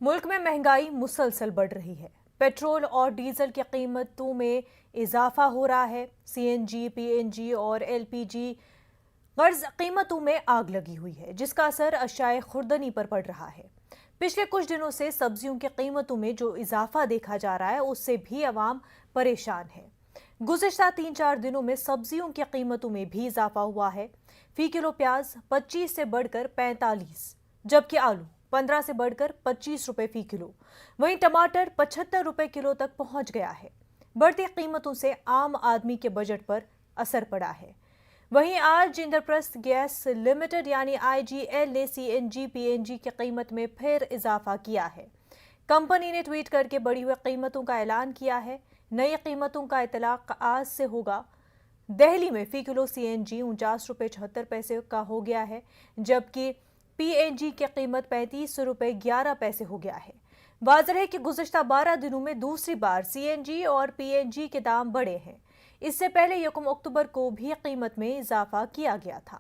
मुल्क में महंगाई मुसलसल बढ़ रही है। पेट्रोल और डीजल की कीमतों में इजाफा हो रहा है। सीएनजी, पीएनजी और एलपीजी गर्ज कीमतों में आग लगी हुई है, जिसका असर अशियाए खुर्दनी पर पड़ रहा है। पिछले कुछ दिनों से सब्जियों की कीमतों में जो इजाफा देखा जा रहा है, उससे भी अवाम परेशान है। गुज़िश्ता 3-4 दिनों में सब्जियों की कीमतों में भी इजाफा हुआ है। फी किलो प्याज 25 से बढ़कर 45, जबकि आलू 15 से बढ़कर 25 रुपए फी किलो। वहीं टमाटर 75 रुपए किलो तक पहुंच गया है। बढ़ती कीमतों से आम आदमी के बजट पर असर पड़ा है। वहीं आज इंद्रप्रस्थ गैस लिमिटेड यानी आईजीएल ने सीएनजी, पीएनजी की कीमत में फिर इजाफा किया है। कंपनी ने ट्वीट करके बढ़ी हुई कीमतों का ऐलान किया है। नई कीमतों का इतलाक आज से होगा। दिल्ली में फी किलो सीएनजी 49 रुपये 76 पैसे का हो गया है, जबकि पीएनजी की कीमत 35 रुपये 11 पैसे हो गया है। वाज़ेह है कि गुज़िश्ता 12 दिनों में दूसरी बार सीएनजी और पीएनजी के दाम बढ़े हैं। इससे पहले 1 अक्टूबर को भी कीमत में इजाफा किया गया था।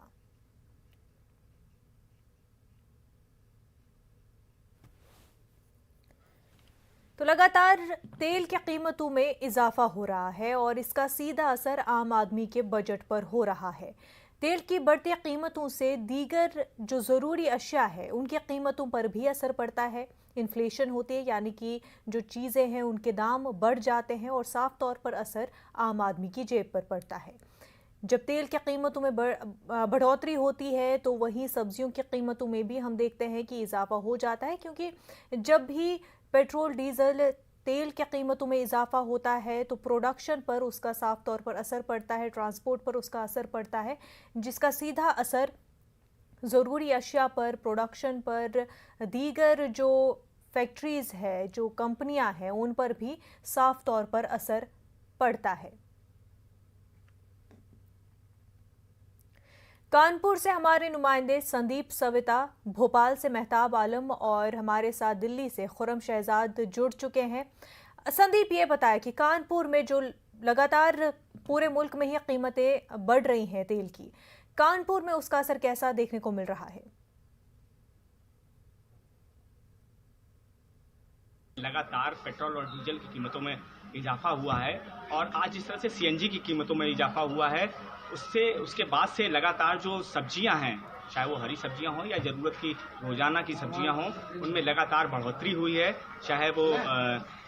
तो लगातार तेल की कीमतों में इजाफा हो रहा है और इसका सीधा असर आम आदमी के बजट पर हो रहा है। तेल की बढ़ती कीमतों से दीगर जो ज़रूरी अशिया है उनकी कीमतों पर भी असर पड़ता है। इन्फ्लेशन होती है, यानी कि जो चीज़ें हैं उनके दाम बढ़ जाते हैं और साफ तौर पर असर आम आदमी की जेब पर पड़ता है। जब तेल की कीमतों में बढ़ोतरी होती है तो वहीं सब्जियों की कीमतों में भी हम देखते हैं कि इजाफा हो जाता है, क्योंकि जब भी पेट्रोल, डीजल, तेल की कीमतों में इजाफा होता है तो प्रोडक्शन पर उसका साफ तौर पर असर पड़ता है, ट्रांसपोर्ट पर उसका असर पड़ता है, जिसका सीधा असर ज़रूरी अशिया पर, प्रोडक्शन पर, दीगर जो फैक्ट्रीज़ है, जो कंपनियां हैं, उन पर भी साफ तौर पर असर पड़ता है। कानपुर से हमारे नुमाइंदे संदीप सविता, भोपाल से मेहताब आलम और हमारे साथ दिल्ली से खुरम शहजाद जुड़ चुके हैं। संदीप, ये बताया कि कानपुर में जो लगातार पूरे मुल्क में ही कीमतें बढ़ रही हैं तेल की, कानपुर में उसका असर कैसा देखने को मिल रहा है? लगातार पेट्रोल और डीजल की कीमतों में इजाफा हुआ है और आज जिस तरह से सीएनजी की कीमतों में इजाफा हुआ है, उसके बाद से लगातार जो सब्जियां हैं, चाहे वो हरी सब्जियां हों या ज़रूरत की रोजाना की सब्जियां हों, उनमें लगातार बढ़ोतरी हुई है। चाहे वो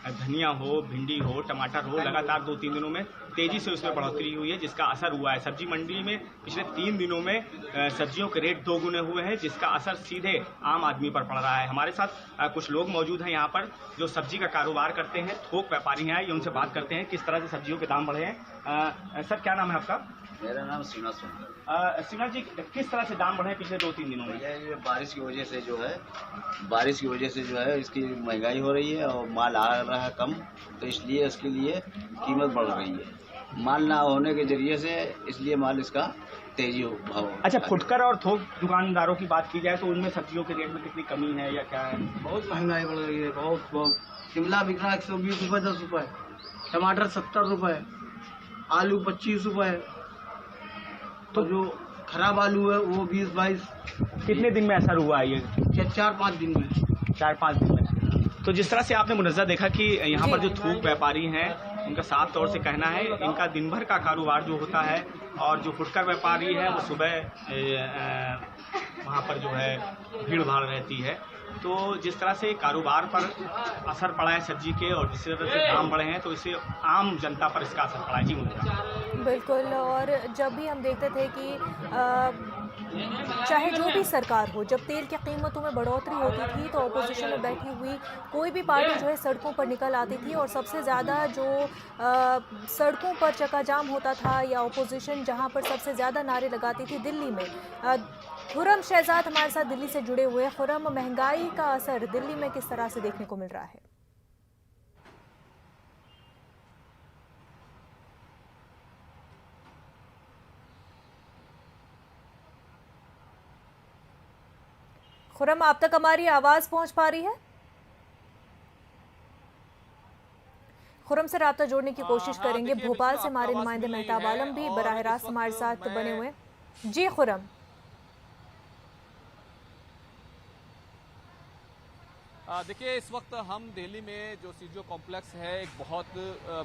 धनिया हो, भिंडी हो, टमाटर हो, लगातार 2-3 दिनों में तेजी से उसमें बढ़ोतरी हुई है, जिसका असर हुआ है। सब्जी मंडी में पिछले 3 दिनों में सब्जियों के रेट 2 गुने हुए हैं, जिसका असर सीधे आम आदमी पर पड़ रहा है। हमारे साथ कुछ लोग मौजूद हैं यहाँ पर जो सब्जी का कारोबार करते हैं, थोक व्यापारी हैं। ये उनसे बात करते हैं किस तरह से सब्जियों के दाम बढ़े हैं। सर, क्या नाम है आपका? मेरा नाम सीमा सुंदर। सीमा जी, किस तरह से दाम बढ़े हैं पिछले 2-3 दिनों में? ये बारिश की वजह से जो है इसकी महंगाई हो रही है और माल आ रहा है कम, तो इसलिए इसके लिए कीमत बढ़ रही है। माल ना होने के जरिए से इसलिए माल इसका तेजी भाव। अच्छा, फुटकर और थोक दुकानदारों की बात की जाए तो उनमें सब्जियों के रेट में कितनी कमी है या क्या है? बहुत महंगाई बढ़ रही है, बहुत। शिमला बिक रहा है 120 रुपये 10 रुपये, टमाटर 70 रुपये, आलू 25 रुपये, तो जो खराब आलू है वो 20-22। कितने दिन में असर हुआ है ये? 4-5 दिन में। 4-5 दिन में। तो जिस तरह से आपने मुनज़्ज़र देखा कि यहाँ पर जो थोक व्यापारी हैं, उनका साफ तौर से कहना है इनका दिन भर का कारोबार जो होता है, और जो फुटकर व्यापारी है वो सुबह वहाँ पर जो है भीड़ भाड़ रहती है। तो जिस तरह से कारोबार पर असर पड़ा है सब्जी के और जिस तरह से दाम बढ़े हैं, तो इससे आम जनता पर इसका असर पड़ा है। जी मुझे बिल्कुल। और जब भी हम देखते थे कि चाहे जो भी सरकार हो, जब तेल की कीमतों में बढ़ोतरी होती थी तो अपोजिशन में बैठी हुई कोई भी पार्टी जो है सड़कों पर निकल आती थी, और सबसे ज़्यादा जो सड़कों पर चक्काजाम होता था या अपोजिशन जहां पर सबसे ज़्यादा नारे लगाती थी, दिल्ली में। खुरम शहजाद हमारे साथ दिल्ली से जुड़े हुए हैं। खुरम, महंगाई का असर दिल्ली में किस तरह से देखने को मिल रहा है? खुरम, आप तक हमारी आवाज पहुंच पा रही है? खुरम से राब्ता जोड़ने की कोशिश करेंगे। भोपाल से हमारे नुमाइंदे मेहताब आलम भी बराह रास्त हमारे साथ बने हुए हैं। जी खुरम। देखिए, इस वक्त हम दिल्ली में जो सीजीओ कॉम्प्लेक्स है, एक बहुत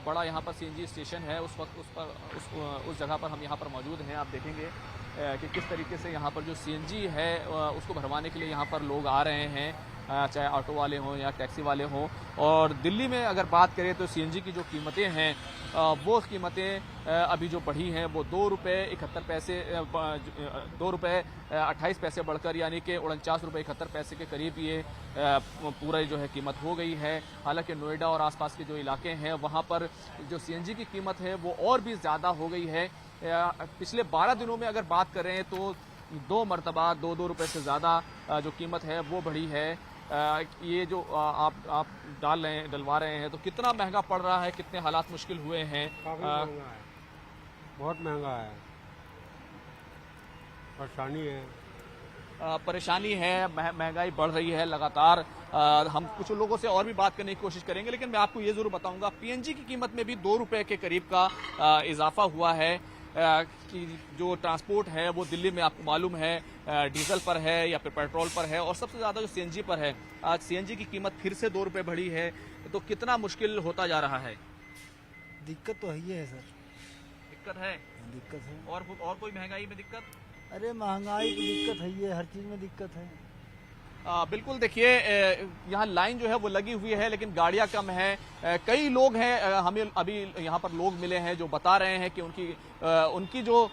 बड़ा यहाँ पर सीएनजी स्टेशन है, उस वक्त उस जगह पर हम यहाँ पर मौजूद हैं। आप देखेंगे कि किस तरीके से यहाँ पर जो सीएनजी है उसको भरवाने के लिए यहाँ पर लोग आ रहे हैं, चाहे ऑटो वाले हों या टैक्सी वाले हों। और दिल्ली में अगर बात करें तो सीएनजी की जो कीमतें हैं वो कीमतें अभी जो बढ़ी हैं वो ₹2.28 बढ़कर यानी कि ₹49.71 के करीब ये पूरा जो है कीमत हो गई है। हालांकि नोएडा और आसपास के जो इलाके हैं वहाँ पर जो सीएनजी की कीमत है वो और भी ज़्यादा हो गई है। पिछले 12 दिनों में अगर बात करें तो 2 मरतबा 2 रुपये से ज़्यादा जो कीमत है वो बढ़ी है। ये जो आप डलवा रहे हैं तो कितना महंगा पड़ रहा है, कितने हालात मुश्किल हुए हैं? काफ़ी महंगा है, बहुत महंगा है, परेशानी है, महंगाई बढ़ रही है लगातार। हम कुछ लोगों से और भी बात करने की कोशिश करेंगे, लेकिन मैं आपको ये ज़रूर बताऊंगा पीएनजी की कीमत में भी 2 रुपये के करीब का इजाफा हुआ है। कि जो ट्रांसपोर्ट है वो दिल्ली में आपको मालूम है डीजल पर है या फिर पेट्रोल पर है, और सबसे ज़्यादा जो सीएनजी पर है। आज सीएनजी की कीमत फिर से 2 रुपये बढ़ी है, तो कितना मुश्किल होता जा रहा है? दिक्कत तो है सर, दिक्कत है। और कोई महंगाई में दिक्कत? अरे महंगाई की दिक्कत है, हर चीज में दिक्कत है। बिल्कुल, देखिए यहाँ लाइन जो है वो लगी हुई है लेकिन गाड़ियाँ कम हैं। कई लोग हैं, हमें अभी यहाँ पर लोग मिले हैं जो बता रहे हैं कि उनकी जो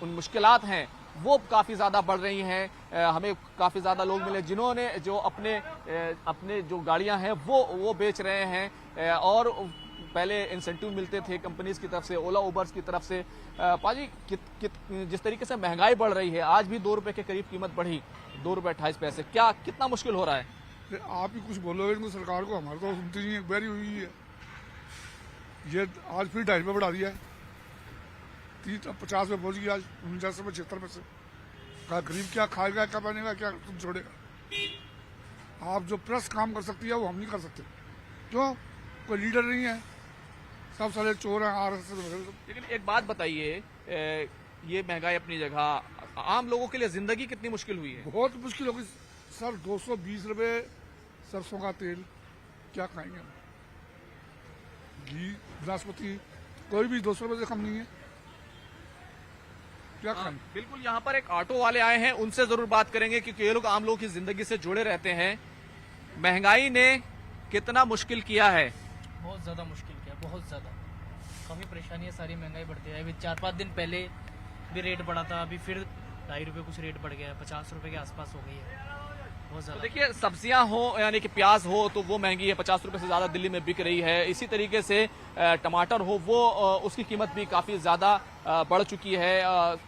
मुश्किलात हैं वो काफ़ी ज़्यादा बढ़ रही हैं। हमें काफ़ी ज़्यादा लोग मिले जिन्होंने जो अपने जो गाड़ियाँ हैं वो बेच रहे हैं, और पहले इंसेंटिव मिलते थे कंपनीज की तरफ से, ओला उबर्स की तरफ से। पाजी, जिस तरीके से महंगाई बढ़ रही है, आज भी 2 रुपये के करीब कीमत बढ़ी, ₹2.28। कितना मुश्किल हो रहा है? आप ही कुछ बोलोगे इनको, सरकार को, हमारे तो सुनती नहीं है, बैरी हुई है। ये आज फिर 2.5 रुपये बढ़ा दिया है, 50 में पहुंच गया, आज 49 में 76 में से। कहा गरीब क्या खाएगा, क्या बनेगा, क्या तुम छोड़ेगा। आप जो प्रेस काम कर सकती है वो हम नहीं कर सकते, क्यों? कोई लीडर नहीं है, सब सारे चोर हैं, RSS। लेकिन एक बात बताइए, ये महंगाई अपनी जगह, आम लोगों के लिए जिंदगी कितनी मुश्किल हुई है? बहुत मुश्किल होगी सर। 220 रुपये सरसों का तेल, क्या खाएंगे हम? घी, नाशपाती, कोई भी 200 रुपये से कम नहीं है, क्या खाएंगे? बिल्कुल, यहाँ पर एक ऑटो वाले आए हैं, उनसे जरूर बात करेंगे क्योंकि ये लोग आम लोगों की जिंदगी से जुड़े रहते हैं। महंगाई ने कितना मुश्किल किया है? बहुत ज़्यादा मुश्किल किया, बहुत ज़्यादा, काफ़ी परेशानी है, सारी महंगाई बढ़ती है। अभी 4-5 दिन पहले भी रेट बढ़ा था, अभी फिर 2.5 रुपये कुछ रेट बढ़ गया है, 50 रुपये के आसपास हो गई है, बहुत ज़्यादा। तो देखिए, सब्जियां हो यानी कि प्याज हो तो वो महंगी है, 50 रुपये से ज़्यादा दिल्ली में बिक रही है। इसी तरीके से टमाटर हो वो उसकी कीमत भी काफ़ी ज़्यादा बढ़ चुकी है,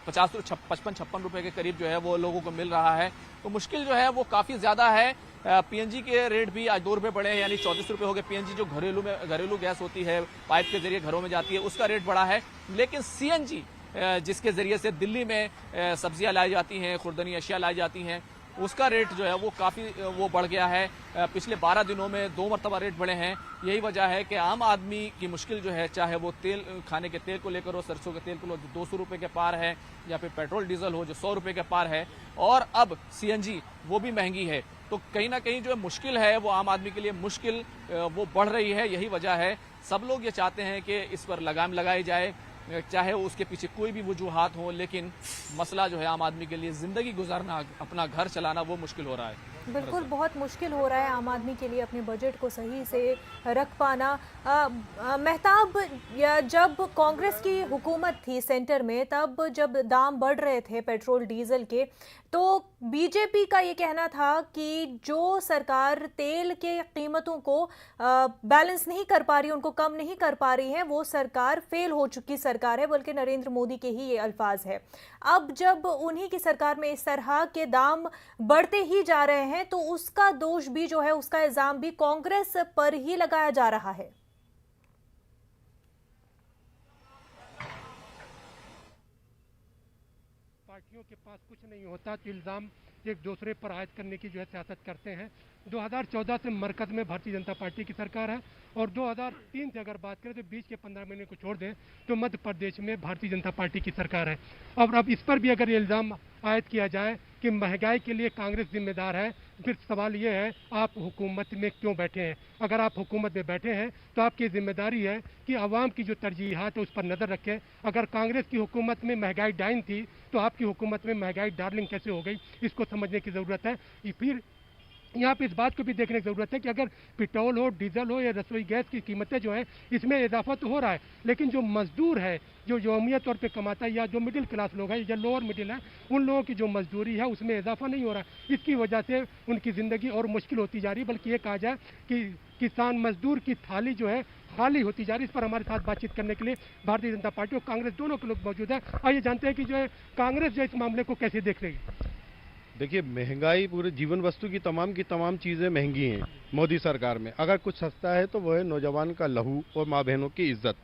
55-56 रुपये के करीब जो है वो लोगों को मिल रहा है। तो मुश्किल जो है वो काफ़ी ज़्यादा है। पीएनजी के रेट भी आज 2 रुपये बढ़े हैं, यानी 34 रुपये हो गए। पीएनजी जो घरेलू गैस होती है, पाइप के जरिए घरों में जाती है, उसका रेट बढ़ा है। लेकिन सीएनजी जिसके जरिए से दिल्ली में सब्जियां लाई जाती हैं, खुर्दनी अशिया लाई जाती हैं, उसका रेट जो है वो काफ़ी बढ़ गया है। पिछले 12 दिनों में 2 मरतबा रेट बढ़े हैं। यही वजह है कि आम आदमी की मुश्किल जो है, चाहे वो तेल, खाने के तेल को लेकर हो, सरसों के तेल को लो जो 200 रुपये के पार है, या फिर पेट्रोल डीजल हो जो 100 रुपये के पार है, और अब सीएनजी वो भी महंगी है। तो कहीं ना कहीं जो मुश्किल है वो आम आदमी के लिए मुश्किल वो बढ़ रही है। यही वजह है, सब लोग ये चाहते हैं कि इस पर लगाम लगाई जाए, चाहे उसके पीछे कोई भी वजूहात हो, लेकिन मसला जो है आम आदमी के लिए ज़िंदगी गुजारना, अपना घर चलाना वो मुश्किल हो रहा है। बिल्कुल, बहुत मुश्किल हो रहा है आम आदमी के लिए अपने बजट को सही से रख पाना। मेहताब, जब कांग्रेस की हुकूमत थी सेंटर में, तब जब दाम बढ़ रहे थे पेट्रोल डीजल के, तो बीजेपी का ये कहना था कि जो सरकार तेल के कीमतों को बैलेंस नहीं कर पा रही, उनको कम नहीं कर पा रही है, वो सरकार फेल हो चुकी सरकार है, बल्कि नरेंद्र मोदी के ही ये अल्फाज है। अब जब उन्हीं की सरकार में इस तरह के दाम बढ़ते ही जा रहे हैं, तो उसका दोष भी जो है, उसका इल्जाम भी कांग्रेस पर ही लगाया जा रहा है। पार्टियों के पास कुछ नहीं होता तो इल्ज़ाम एक दूसरे पर आयद करने की जो है सियासत करते हैं। 2014 से मरकज़ में भारतीय जनता पार्टी की सरकार है, और 2003 से अगर बात करें तो बीच के 15 महीने को छोड़ दें तो मध्य प्रदेश में भारतीय जनता पार्टी की सरकार है। और अब इस पर भी अगर इल्ज़ाम आयद किया जाए कि महंगाई के लिए कांग्रेस जिम्मेदार है, फिर सवाल ये है, आप हुकूमत में क्यों बैठे हैं? अगर आप हुकूमत में बैठे हैं तो आपकी जिम्मेदारी है कि आवाम की जो तरजीहात है उस पर नज़र रखें। अगर कांग्रेस की हुकूमत में महंगाई डाइन थी तो आपकी हुकूमत में महंगाई डार्लिंग कैसे हो गई, इसको समझने की ज़रूरत है। फिर यहाँ पे इस बात को भी देखने की ज़रूरत है कि अगर पेट्रोल हो, डीजल हो या रसोई गैस की कीमतें जो हैं इसमें इजाफा तो हो रहा है, लेकिन जो मजदूर है, जो यौमिया तौर पे कमाता है या जो मिडिल क्लास लोग हैं या लोअर मिडिल है, उन लोगों की जो मजदूरी है उसमें इजाफा नहीं हो रहा। इसकी वजह से उनकी ज़िंदगी और मुश्किल होती जा रही है। बल्कि ये कहा जाए कि किसान मजदूर की थाली जो है खाली होती जा रही है। इस पर हमारे साथ बातचीत करने के लिए भारतीय जनता पार्टी और कांग्रेस दोनों के लोग मौजूद है। आइए जानते हैं कि जो है कांग्रेस जो इस मामले को कैसे देख रही है। देखिए, महंगाई पूरे जीवन वस्तु की तमाम चीज़ें महंगी हैं मोदी सरकार में। अगर कुछ सस्ता है तो वह है नौजवान का लहू और माँ बहनों की इज्जत।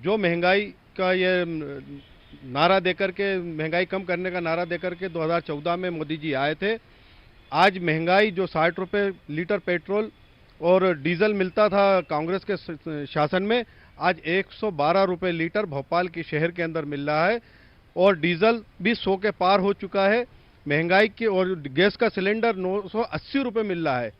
जो महंगाई का ये नारा देकर के, महंगाई कम करने का नारा देकर के 2014 में मोदी जी आए थे। आज महंगाई जो 60 रुपये लीटर पेट्रोल और डीजल मिलता था कांग्रेस के शासन में, आज 112 रुपये लीटर भोपाल के शहर के अंदर मिल रहा है और डीजल भी 100 के पार हो चुका है। महंगाई के और गैस का सिलेंडर 980 रुपये मिल रहा है।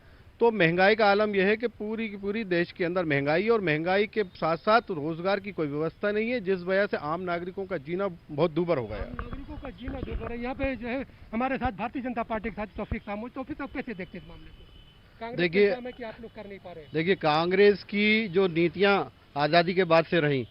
तो महंगाई का आलम यह है कि पूरी की पूरी देश के अंदर महंगाई, और महंगाई के साथ साथ रोजगार की कोई व्यवस्था नहीं है, जिस वजह से आम नागरिकों का जीना बहुत दूभर हो गया। नागरिकों का जीना दूभर है। यहाँ पे जो है हमारे साथ भारतीय जनता पार्टी के साथ तौफीक साहब, तौफीक साहब कैसे देखते हैं इस मामले को? देखिए, कि आप लोग कर नहीं पा रहे। देखिए, कांग्रेस की जो नीतियां आज़ादी के बाद से रहीं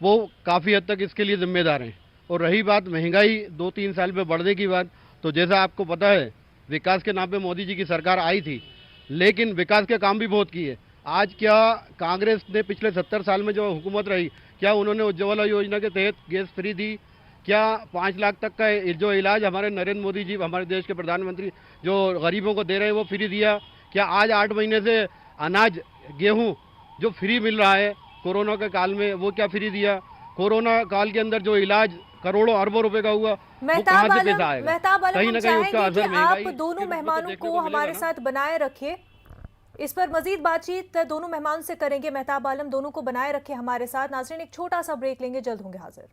वो काफ़ी हद तक इसके लिए जिम्मेदार हैं। और रही बात महंगाई 2-3 साल में बढ़ने की बात, तो जैसा आपको पता है विकास के नाम पे मोदी जी की सरकार आई थी, लेकिन विकास के काम भी बहुत किए। आज क्या कांग्रेस ने पिछले 70 साल में जो हुकूमत रही, क्या उन्होंने उज्ज्वला योजना के तहत गैस फ्री दी? क्या 5 लाख तक का जो इलाज हमारे नरेंद्र मोदी जी, हमारे देश के प्रधानमंत्री जो गरीबों को दे रहे हैं वो फ्री दिया? क्या आज 8 महीने से अनाज गेहूँ जो फ्री मिल रहा है कोरोना के काल में, वो क्या फ्री दिया? कोरोना काल के अंदर जो इलाज करोड़ों अरबों रुपए का हुआ, वो कहां से पैसा आएगा? कहीं ना कहीं उसका असर महंगाई। आप दोनों मेहमानों को हमारे साथ बनाए रखिए। इस पर मजीद बातचीत दोनों मेहमान से करेंगे। मेहताब आलम, दोनों को बनाए रखे हमारे साथ। नाज़रीन, एक छोटा सा ब्रेक लेंगे, जल्द होंगे हाजिर।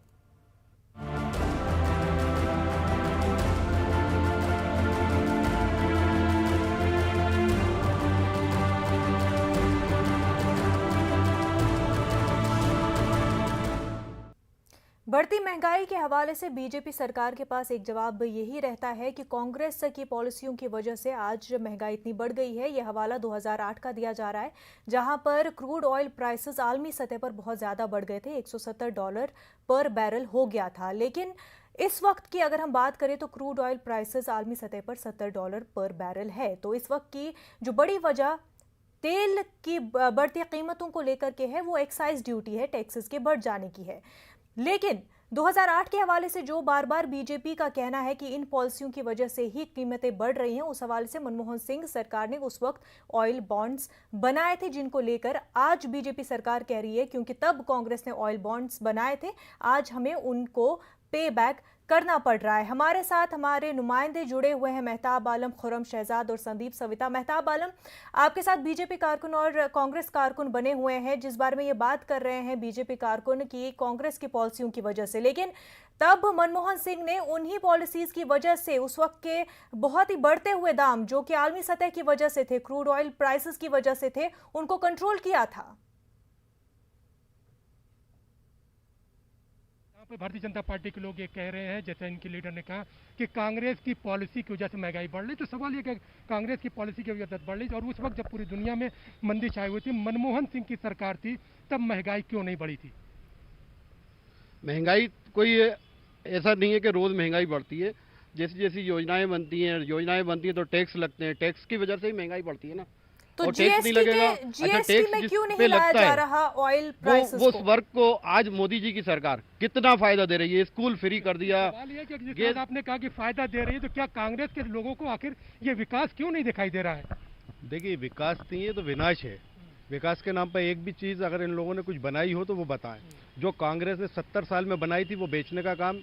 बढ़ती महंगाई के हवाले से बीजेपी सरकार के पास एक जवाब यही रहता है कि कांग्रेस की पॉलिसियों की वजह से आज महंगाई इतनी बढ़ गई है। यह हवाला 2008 का दिया जा रहा है, जहां पर क्रूड ऑयल प्राइसेस आलमी सतह पर बहुत ज़्यादा बढ़ गए थे, $170 पर बैरल हो गया था। लेकिन इस वक्त की अगर हम बात करें तो क्रूड ऑयल प्राइसेस आलमी सतह पर $70 पर बैरल है। तो इस वक्त की जो बड़ी वजह तेल की बढ़ती कीमतों को लेकर के है, वो एक्साइज ड्यूटी है, टैक्सेस के बढ़ जाने की है। लेकिन 2008 के हवाले से जो बार बार बीजेपी का कहना है कि इन पॉलिसियों की वजह से ही कीमतें बढ़ रही हैं, उस हवाले से मनमोहन सिंह सरकार ने उस वक्त ऑयल बॉन्ड्स बनाए थे, जिनको लेकर आज बीजेपी सरकार कह रही है क्योंकि तब कांग्रेस ने ऑयल बॉन्ड्स बनाए थे, आज हमें उनको पे बैक करना पड़ रहा है। हमारे साथ हमारे नुमाइंदे जुड़े हुए हैं, मेहताब आलम, खुर्रम शहजाद और संदीप सविता। मेहताब आलम, आपके साथ बीजेपी कारकुन और कांग्रेस कारकुन बने हुए हैं, जिस बारे में ये बात कर रहे हैं बीजेपी कारकुन की कांग्रेस की पॉलिसियों की वजह से। लेकिन तब मनमोहन सिंह ने उन्हीं पॉलिसीज की वजह से उस वक्त के बहुत ही बढ़ते हुए दाम, जो कि आलमी सतह की वजह से थे, क्रूड ऑयल प्राइसेस की वजह से थे, उनको कंट्रोल किया था। भारतीय जनता पार्टी के लोग ये कह रहे हैं, जैसे इनके लीडर ने कहा कि कांग्रेस की पॉलिसी की वजह से महंगाई बढ़ रही। तो सवाल ये कि कांग्रेस की पॉलिसी की वजह से बढ़ रही, और उस वक्त जब पूरी दुनिया में मंदी छाई हुई थी, मनमोहन सिंह की सरकार थी, तब महंगाई क्यों नहीं बढ़ी थी? महंगाई कोई ऐसा नहीं है कि रोज महंगाई बढ़ती है। जैसी जैसी योजनाएं बनती हैं तो टैक्स लगते हैं, टैक्स की वजह से ही महंगाई बढ़ती है ना। तो जीएसटी में क्यों नहीं लाया जा रहा ऑयल प्राइसेस वो उस वर्ग को आज मोदी जी की सरकार कितना फायदा दे रही है, स्कूल फ्री कर दिया। आपने कहा कि फायदा दे रही है, तो क्या कांग्रेस के लोगों को आखिर ये विकास क्यों नहीं दिखाई दे रहा है? देखिए, विकास नहीं है तो विनाश है। विकास के नाम पर एक भी चीज अगर इन लोगों ने कुछ बनाई हो तो वो बताएं। जो कांग्रेस ने 70 साल में बनाई थी वो बेचने का काम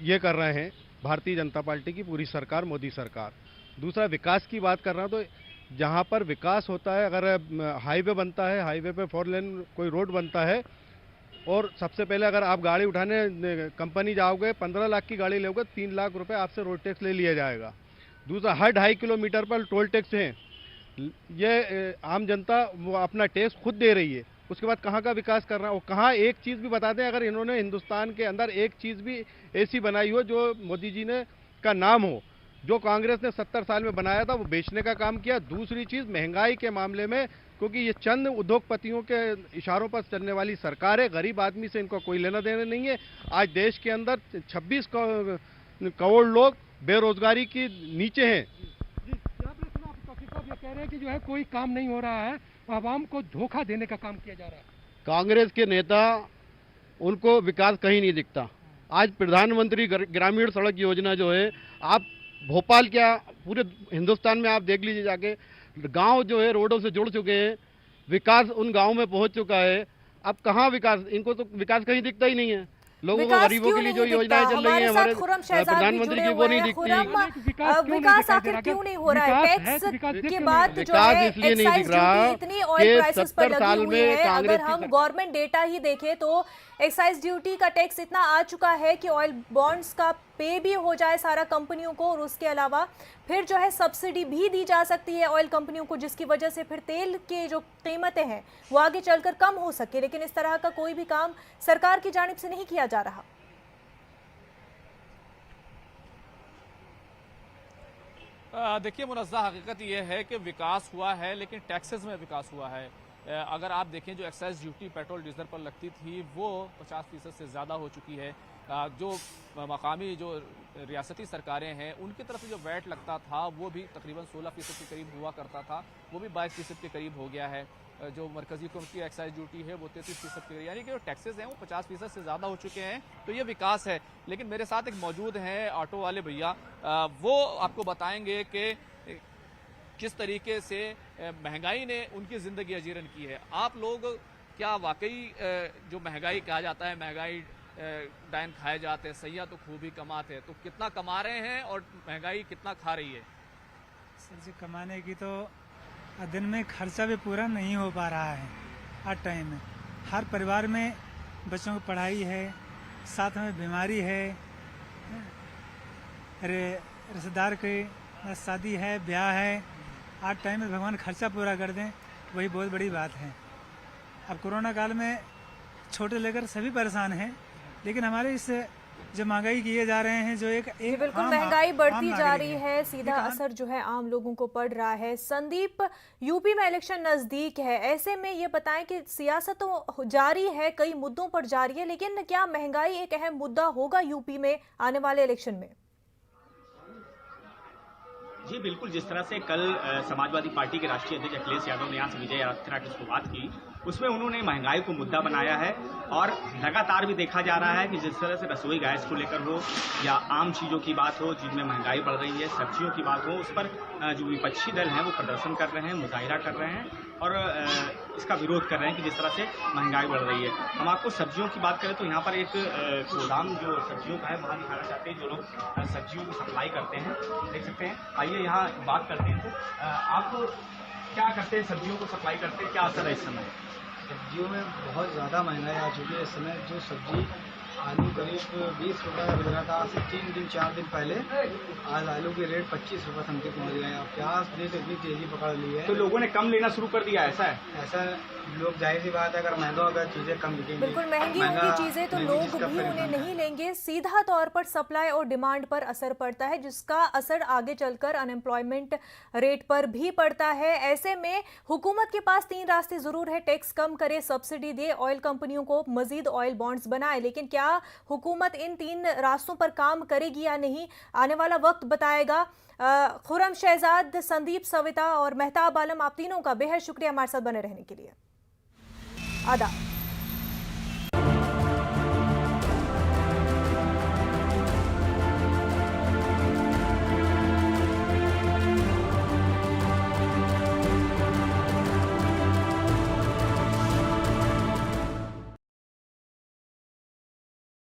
ये कर रहे हैं भारतीय जनता पार्टी की पूरी सरकार, मोदी सरकार। दूसरा, विकास की बात कर रहा हूं तो जहां पर विकास होता है, अगर हाईवे बनता है, हाईवे पे 4 लेन कोई रोड बनता है, और सबसे पहले अगर आप गाड़ी उठाने कंपनी जाओगे, 15 लाख की गाड़ी लोगे, 3 लाख रुपए आपसे रोड टैक्स ले लिया जाएगा। दूसरा हर 2.5 किलोमीटर पर टोल टैक्स हैं। ये आम जनता वो अपना टैक्स खुद दे रही है, उसके बाद कहाँ का विकास कर रहा है? वो कहाँ एक चीज़ भी बताते हैं, अगर इन्होंने हिंदुस्तान के अंदर एक चीज़ भी ऐसी बनाई हो जो मोदी जी ने का नाम हो, जो कांग्रेस ने 70 साल में बनाया था, वो बेचने का काम किया। दूसरी चीज़ महंगाई के मामले में, क्योंकि ये चंद उद्योगपतियों के इशारों पर चलने वाली सरकार है, गरीब आदमी से इनको कोई लेना देना नहीं है। आज देश के अंदर 26 करोड़ लोग बेरोजगारी की नीचे हैं। ये कह रहे हैं कि जो है कोई काम नहीं हो रहा है, आवाम को धोखा देने का काम किया जा रहा है। कांग्रेस के नेता, उनको विकास कहीं नहीं दिखता। आज प्रधानमंत्री ग्रामीण सड़क योजना जो है, आप भोपाल क्या पूरे हिंदुस्तान में आप देख लीजिए जाके, गांव जो है रोडों से जुड़ चुके हैं, विकास उन गांव में पहुंच चुका है। अब कहाँ विकास? इनको तो विकास कहीं दिखता ही नहीं है। लोगों को, गरीबों के लिए जो योजनाएं चल रही हैं हमारे प्रधानमंत्री की, वो नहीं दिखती। विकास आखिर क्यों नहीं हो रहा है? टैक्स की बात जो है, विकास इसलिए नहीं दिख रहा इतनी ऑयल प्राइसेस पर लगी हुई है। अगर कांग्रेस हम गवर्नमेंट डेटा ही देखें तो एक्साइज ड्यूटी का टैक्स इतना आ चुका है कि ऑयल बॉन्ड्स का पे भी हो जाए सारा कंपनियों को, और उसके अलावा फिर जो है सब्सिडी भी दी जा सकती है ऑयल कंपनियों को, जिसकी वजह से फिर तेल के जो कीमतें हैं वो आगे चलकर कम हो सके। लेकिन इस तरह का कोई भी काम सरकार की जानिब से नहीं किया जा रहा। देखिए मुनज़्ज़ा, हकीकत यह है कि विकास हुआ है, लेकिन टैक्सेस में विकास हुआ है। अगर आप देखें, जो एक्साइज ड्यूटी पेट्रोल डीजल पर लगती थी वो 50% से ज़्यादा हो चुकी है। जो मकामी जो रियासती सरकारें हैं, उनकी तरफ से जो वैट लगता था वो भी तकरीबन 16% के करीब हुआ करता था, वो भी 22% के करीब हो गया है। जो मरकजी हुकूमत की एक्साइज ड्यूटी है वो 33% के करीब, यानी कि जो टैक्सेस हैं वो 50% से ज़्यादा हो चुके हैं। तो ये विकास है। लेकिन मेरे साथ एक मौजूद हैं ऑटो वाले भैया, वो आपको बताएंगे कि किस तरीके से महंगाई ने उनकी ज़िंदगी अजीरन की है। आप लोग क्या वाकई जो महंगाई कहा जाता है, महंगाई डायन खाए जाते हैं, सैया तो खूब ही कमाते हैं, तो कितना कमा रहे हैं और महंगाई कितना खा रही है? सर जी, कमाने की तो दिन में खर्चा भी पूरा नहीं हो पा रहा है। हर टाइम में हर परिवार में बच्चों की पढ़ाई है, साथ में बीमारी है, रिश्तेदार की शादी है, ब्याह है। हर टाइम में भगवान खर्चा पूरा कर दें, वही बहुत बड़ी बात है। अब कोरोना काल में छोटे लेकर सभी परेशान हैं, लेकिन हमारे इस जो महंगाई किए जा रहे हैं, जो एक बिल्कुल महंगाई बढ़ती जा रही है, सीधा असर जो है आम लोगों को पड़ रहा है। संदीप, यूपी में इलेक्शन नजदीक है, ऐसे में ये बताएं कि सियासत तो जारी है, कई मुद्दों पर जारी है, लेकिन क्या महंगाई एक अहम मुद्दा होगा यूपी में आने वाले इलेक्शन में? जी बिल्कुल, जिस तरह से कल समाजवादी पार्टी के राष्ट्रीय अध्यक्ष अखिलेश यादव ने यहाँ से विजय यात्रा की शुरुआत की, उसमें उन्होंने महंगाई को मुद्दा बनाया है। और लगातार भी देखा जा रहा है कि जिस तरह से रसोई गैस को लेकर हो या आम चीज़ों की बात हो जिनमें महंगाई बढ़ रही है, सब्जियों की बात हो, उस पर जो विपक्षी दल हैं वो प्रदर्शन कर रहे हैं, मुजाहिरा कर रहे हैं और इसका विरोध कर रहे हैं कि जिस तरह से महंगाई बढ़ रही है। हम आपको सब्जियों की बात करें तो यहाँ पर एक गोदाम जो सब्जियों का है वहाँ दिखाना चाहते हैं, जो लोग सब्जियों की सप्लाई करते हैं, देख सकते हैं। आइए यहाँ बात करते हैं। तो आप क्या करते हैं, सब्जियों को सप्लाई करते हैं, क्या असर है इस समय? सब्जियों में बहुत ज़्यादा महंगाई आ चुकी है इस समय। जो सब्जी आलू करीब 20 रुपये का बिक रहा था आज से 3 दिन 4 दिन पहले, आज आलू के रेट 25 रुपये समथिंग पहुँच गए। अब प्याज रेट इतनी तेजी पकड़ ली है, तो लोगों ने कम लेना शुरू कर दिया, ऐसा है? ऐसा लोग, जाहिर सी बात है, अगर महंगा होगा चीज़ें कम बिकेंगी। बिल्कुल, महंगी होंगी चीजें तो लोग भी उन्हें नहीं लेंगे। सीधा तौर पर सप्लाई और डिमांड पर असर पड़ता है, जिसका असर आगे चलकर अनएम्प्लॉयमेंट रेट पर भी पड़ता है। ऐसे में हुकूमत के पास 3 रास्ते जरूर है, टैक्स कम करे, सब्सिडी दे, ऑयल कंपनियों को मजीद ऑयल बॉन्ड्स बनाए। लेकिन क्या हुकूमत इन 3 रास्तों पर काम करेगी या नहीं, आने वाला वक्त बताएगा। खुर्रम शहजाद, संदीप सविता और मेहताब आलम, आप तीनों का बेहद शुक्रिया हमारे साथ बने रहने के लिए। आदाब।